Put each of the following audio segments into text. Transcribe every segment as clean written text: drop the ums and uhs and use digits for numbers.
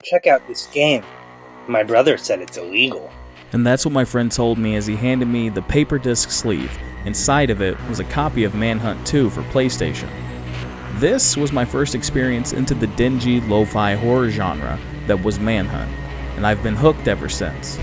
Check out this game. My brother said it's illegal. And that's what my friend told me as he handed me the paper disc sleeve. Inside of it was a copy of Manhunt 2 for PlayStation. This was my first experience into the dingy, lo-fi horror genre that was Manhunt, and I've been hooked ever since.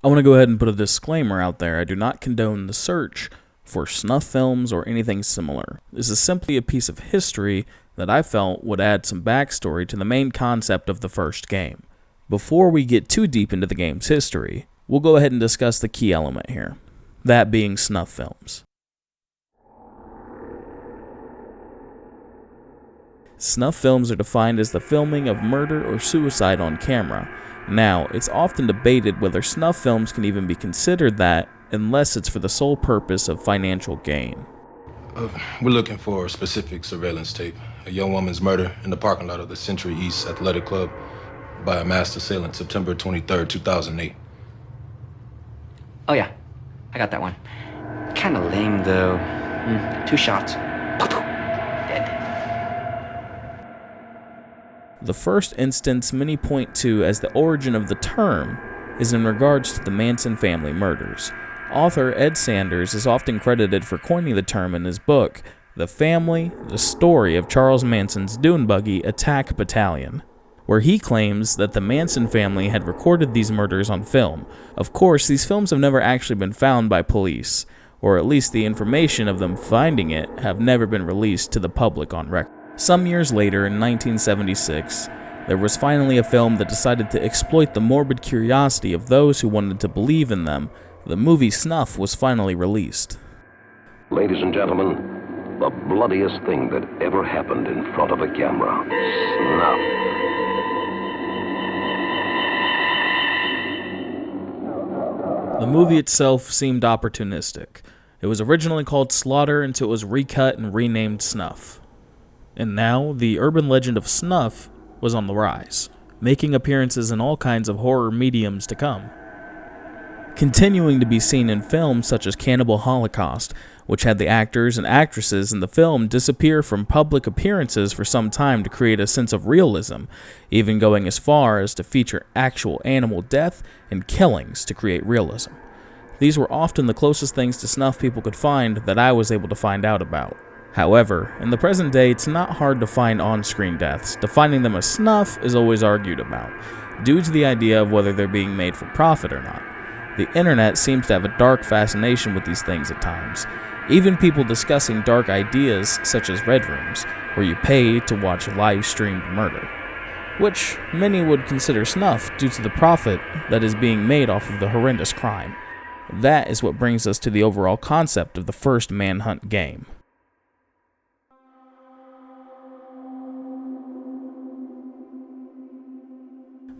I want to go ahead and put a disclaimer out there. I do not condone the search for snuff films or anything similar. This is simply a piece of history that I felt would add some backstory to the main concept of the first game. Before we get too deep into the game's history, we'll go ahead and discuss the key element here, that being snuff films. Snuff films are defined as the filming of murder or suicide on camera. Now, it's often debated whether snuff films can even be considered that unless it's for the sole purpose of financial gain. We're looking for a specific surveillance tape. A young woman's murder in the parking lot of the Century East Athletic Club by a masked assailant, September 23rd, 2008. Oh yeah, I got that one. Kinda lame though. 2 shots. Dead. The first instance many point to as the origin of the term is in regards to the Manson family murders. Author Ed Sanders is often credited for coining the term in his book, The Family, the Story of Charles Manson's Dune Buggy Attack Battalion, where he claims that the Manson family had recorded these murders on film. Of course, these films have never actually been found by police, or at least the information of them finding it have never been released to the public on record. Some years later, in 1976, there was finally a film that decided to exploit the morbid curiosity of those who wanted to believe in them. The movie Snuff was finally released. Ladies and gentlemen, the bloodiest thing that ever happened in front of a camera. Snuff. The movie itself seemed opportunistic. It was originally called Slaughter until it was recut and renamed Snuff. And now, the urban legend of Snuff was on the rise, making appearances in all kinds of horror mediums to come. Continuing to be seen in films such as Cannibal Holocaust, which had the actors and actresses in the film disappear from public appearances for some time to create a sense of realism, even going as far as to feature actual animal death and killings to create realism. These were often the closest things to snuff people could find that I was able to find out about. However, in the present day, it's not hard to find on-screen deaths. Defining them as snuff is always argued about, due to the idea of whether they're being made for profit or not. The internet seems to have a dark fascination with these things at times. Even people discussing dark ideas such as red rooms, where you pay to watch live-streamed murder, which many would consider snuff due to the profit that is being made off of the horrendous crime. That is what brings us to the overall concept of the first Manhunt game.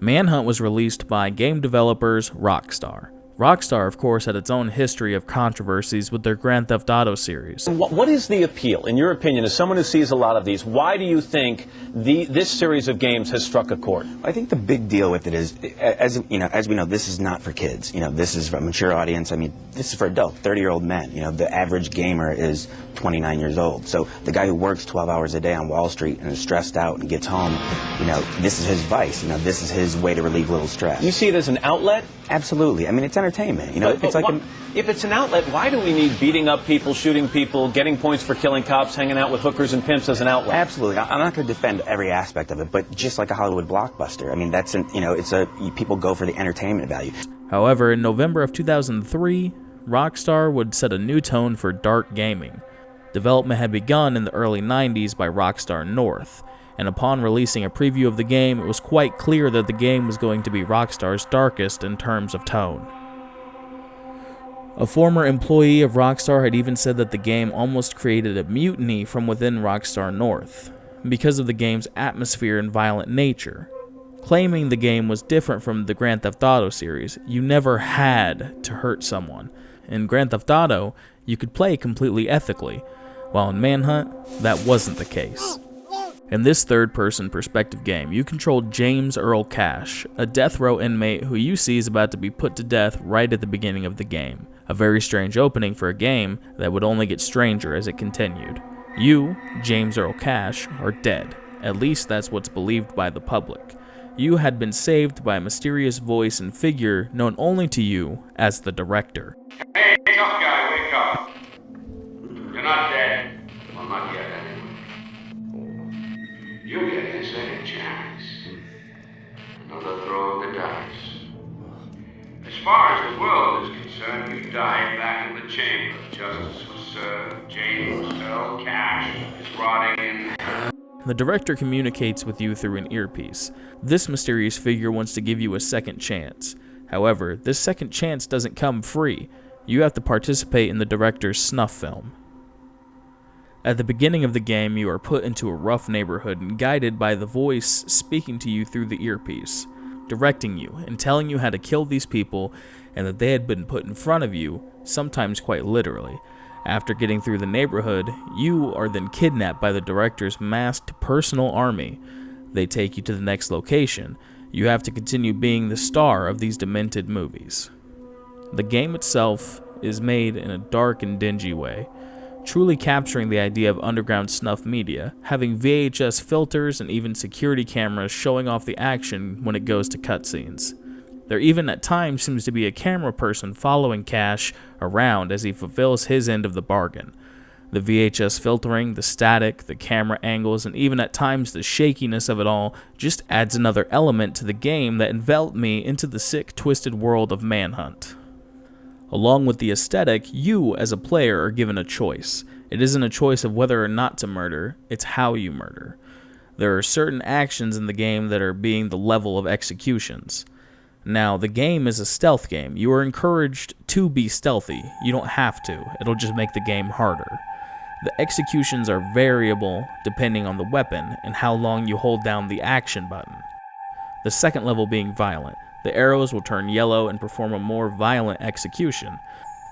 Manhunt was released by game developers Rockstar. Rockstar, of course, had its own history of controversies with their Grand Theft Auto series. What is the appeal, in your opinion, as someone who sees a lot of these? Why do you think this series of games has struck a chord? I think the big deal with it is, as we know, this is not for kids. This is for a mature audience. I mean, this is for adult, 30-year-old men. The average gamer is 29 years old. So the guy who works 12 hours a day on Wall Street and is stressed out and gets home, this is his vice. This is his way to relieve a little stress. You see it as an outlet? Absolutely. I mean, it's entertainment. If it's an outlet, why do we need beating up people, shooting people, getting points for killing cops, hanging out with hookers and pimps as an outlet? Absolutely. I'm not going to defend every aspect of it, but just like a Hollywood blockbuster, I mean, people go for the entertainment value. However, in November of 2003, Rockstar would set a new tone for dark gaming. Development had begun in the early 90s by Rockstar North, and upon releasing a preview of the game, it was quite clear that the game was going to be Rockstar's darkest in terms of tone. A former employee of Rockstar had even said that the game almost created a mutiny from within Rockstar North, because of the game's atmosphere and violent nature. Claiming the game was different from the Grand Theft Auto series, you never had to hurt someone. In Grand Theft Auto, you could play completely ethically, while in Manhunt, that wasn't the case. In this third-person perspective game, you control James Earl Cash, a death row inmate who you see is about to be put to death right at the beginning of the game. A very strange opening for a game that would only get stranger as it continued. You, James Earl Cash, are dead. At least that's what's believed by the public. You had been saved by a mysterious voice and figure known only to you as the director. Hey, tough guy, wake up. You're not dead. Well, not yet, anyway. You get a second chance. Another throw of the dice. As far as the world is concerned, you died back in the chamber. Justice was served. James Earl Cash is rotting in hell. The director communicates with you through an earpiece. This mysterious figure wants to give you a second chance. However, this second chance doesn't come free. You have to participate in the director's snuff film. At the beginning of the game, you are put into a rough neighborhood and guided by the voice speaking to you through the earpiece, directing you and telling you how to kill these people and that they had been put in front of you, sometimes quite literally. After getting through the neighborhood, you are then kidnapped by the director's masked personal army. They take you to the next location. You have to continue being the star of these demented movies. The game itself is made in a dark and dingy way, truly capturing the idea of underground snuff media, having VHS filters and even security cameras showing off the action when it goes to cutscenes. There even at times seems to be a camera person following Cash around as he fulfills his end of the bargain. The VHS filtering, the static, the camera angles, and even at times the shakiness of it all just adds another element to the game that enveloped me into the sick, twisted world of Manhunt. Along with the aesthetic, you as a player are given a choice. It isn't a choice of whether or not to murder, it's how you murder. There are certain actions in the game that are being the level of executions. Now, the game is a stealth game. You are encouraged to be stealthy. You don't have to. It'll just make the game harder. The executions are variable depending on the weapon and how long you hold down the action button. The second level being violent. The arrows will turn yellow and perform a more violent execution.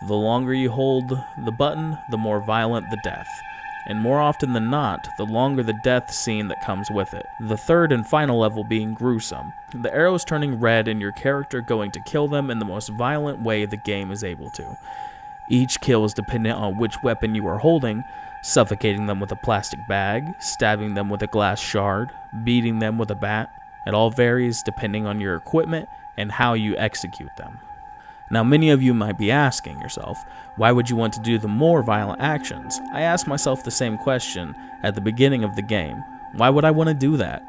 The longer you hold the button, the more violent the death. And more often than not, the longer the death scene that comes with it. The third and final level being gruesome. The arrows turning red and your character going to kill them in the most violent way the game is able to. Each kill is dependent on which weapon you are holding, suffocating them with a plastic bag, stabbing them with a glass shard, beating them with a bat. It all varies depending on your equipment and how you execute them. Now, many of you might be asking yourself, why would you want to do the more violent actions? I asked myself the same question at the beginning of the game. Why would I want to do that?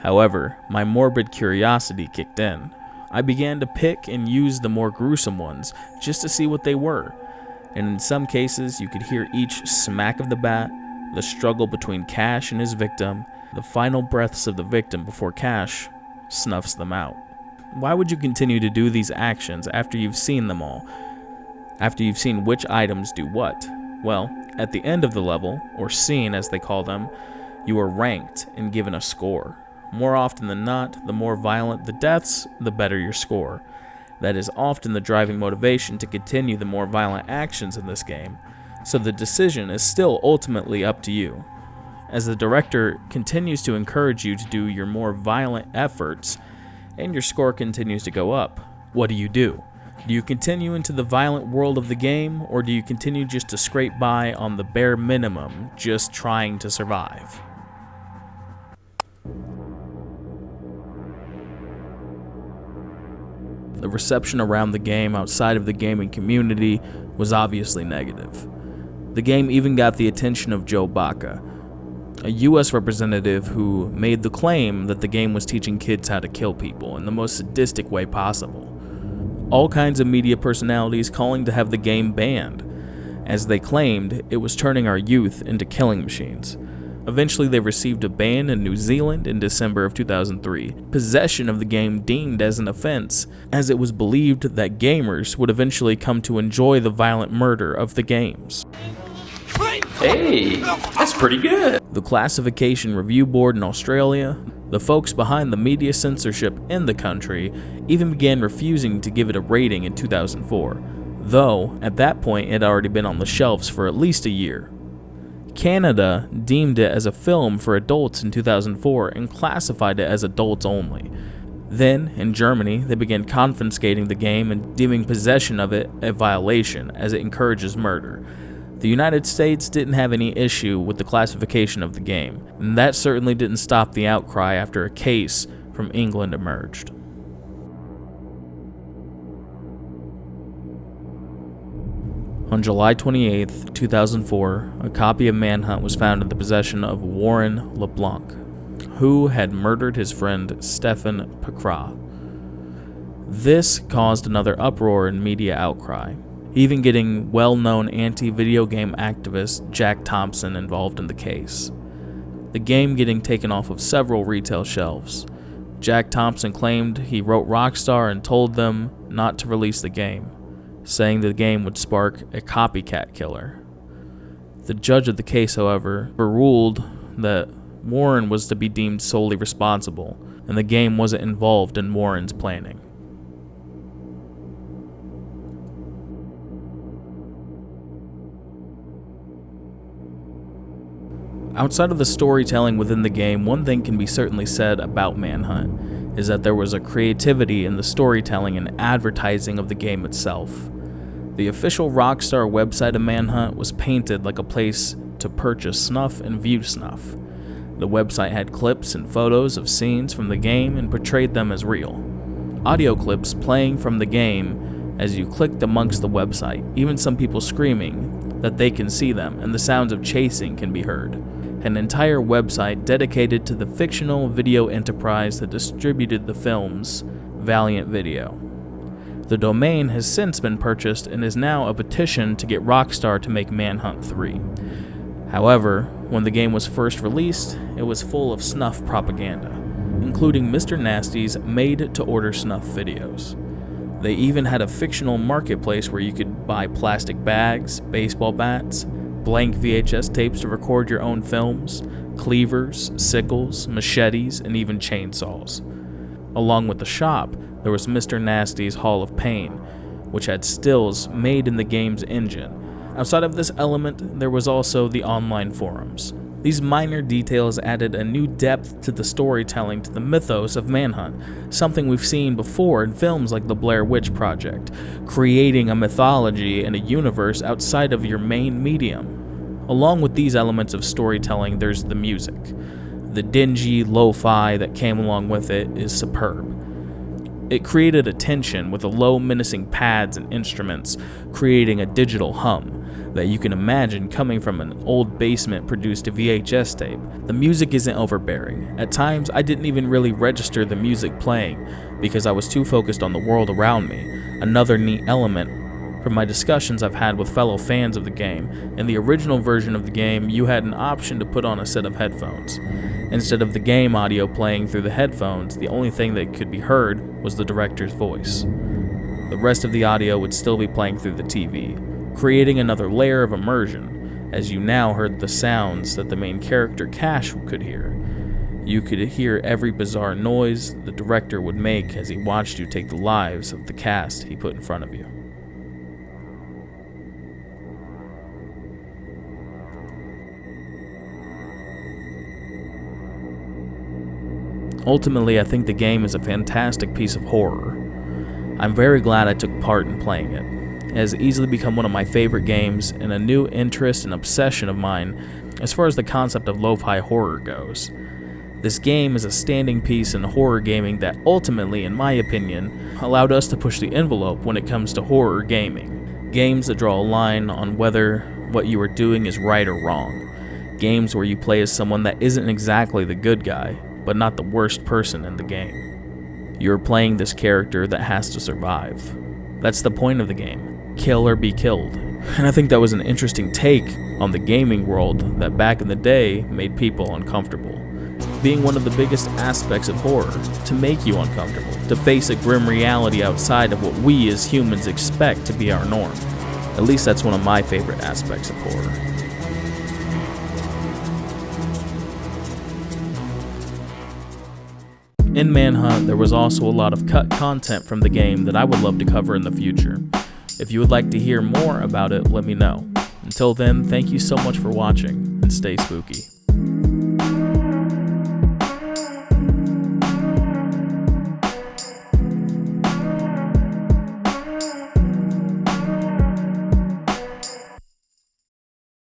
However, my morbid curiosity kicked in. I began to pick and use the more gruesome ones just to see what they were. And in some cases, you could hear each smack of the bat, the struggle between Cash and his victim, the final breaths of the victim before Cash snuffs them out. Why would you continue to do these actions after you've seen them all? After you've seen which items do what? Well, at the end of the level, or scene as they call them, you are ranked and given a score. More often than not, the more violent the deaths, the better your score. That is often the driving motivation to continue the more violent actions in this game, so the decision is still ultimately up to you. As the director continues to encourage you to do your more violent efforts, and your score continues to go up, what do? Do you continue into the violent world of the game, or do you continue just to scrape by on the bare minimum, just trying to survive? The reception around the game outside of the gaming community was obviously negative. The game even got the attention of Joe Baca, a US representative who made the claim that the game was teaching kids how to kill people in the most sadistic way possible. All kinds of media personalities calling to have the game banned, as they claimed it was turning our youth into killing machines. Eventually they received a ban in New Zealand in December of 2003, possession of the game deemed as an offense, as it was believed that gamers would eventually come to enjoy the violent murder of the games. Hey, that's pretty good. The Classification Review Board in Australia, the folks behind the media censorship in the country, even began refusing to give it a rating in 2004, though at that point it had already been on the shelves for at least a year. Canada deemed it as a film for adults in 2004 and classified it as adults only. Then, in Germany, they began confiscating the game and deeming possession of it a violation, as it encourages murder. The United States didn't have any issue with the classification of the game, and that certainly didn't stop the outcry after a case from England emerged. On July 28, 2004, a copy of Manhunt was found in the possession of Warren LeBlanc, who had murdered his friend Stephen Picrew. This caused another uproar and media outcry, even getting well-known anti-video game activist Jack Thompson involved in the case. The game getting taken off of several retail shelves. Jack Thompson claimed he wrote Rockstar and told them not to release the game, saying the game would spark a copycat killer. The judge of the case, however, ruled that Warren was to be deemed solely responsible, and the game wasn't involved in Warren's planning. Outside of the storytelling within the game, one thing can be certainly said about Manhunt, is that there was a creativity in the storytelling and advertising of the game itself. The official Rockstar website of Manhunt was painted like a place to purchase snuff and view snuff. The website had clips and photos of scenes from the game and portrayed them as real. Audio clips playing from the game as you clicked amongst the website, even some people screaming that they can see them, and the sounds of chasing can be heard. An entire website dedicated to the fictional video enterprise that distributed the films, Valiant Video. The domain has since been purchased and is now a petition to get Rockstar to make Manhunt 3. However, when the game was first released, it was full of snuff propaganda, including Mr. Nasty's made-to-order snuff videos. They even had a fictional marketplace where you could buy plastic bags, baseball bats, blank VHS tapes to record your own films, cleavers, sickles, machetes, and even chainsaws. Along with the shop, there was Mr. Nasty's Hall of Pain, which had stills made in the game's engine. Outside of this element, there was also the online forums. These minor details added a new depth to the storytelling to the mythos of Manhunt, something we've seen before in films like The Blair Witch Project, creating a mythology and a universe outside of your main medium. Along with these elements of storytelling, there's the music. The dingy lo-fi that came along with it is superb. It created a tension with the low menacing pads and instruments, creating a digital hum that you can imagine coming from an old basement-produced VHS tape. The music isn't overbearing. At times, I didn't even really register the music playing because I was too focused on the world around me. Another neat element from my discussions I've had with fellow fans of the game, in the original version of the game, you had an option to put on a set of headphones. Instead of the game audio playing through the headphones, the only thing that could be heard was the director's voice. The rest of the audio would still be playing through the TV, creating another layer of immersion, as you now heard the sounds that the main character Cash could hear. You could hear every bizarre noise the director would make as he watched you take the lives of the cast he put in front of you. Ultimately, I think the game is a fantastic piece of horror. I'm very glad I took part in playing it. It has easily become one of my favorite games and a new interest and obsession of mine as far as the concept of lo-fi horror goes. This game is a standing piece in horror gaming that ultimately, in my opinion, allowed us to push the envelope when it comes to horror gaming. Games that draw a line on whether what you are doing is right or wrong. Games where you play as someone that isn't exactly the good guy, but not the worst person in the game. You're playing this character that has to survive. That's the point of the game. Kill or be killed. And I think that was an interesting take on the gaming world that back in the day made people uncomfortable. Being one of the biggest aspects of horror, to make you uncomfortable, to face a grim reality outside of what we as humans expect to be our norm. At least that's one of my favorite aspects of horror. In Manhunt, there was also a lot of cut content from the game that I would love to cover in the future. If you would like to hear more about it, let me know. Until then, thank you so much for watching, and stay spooky.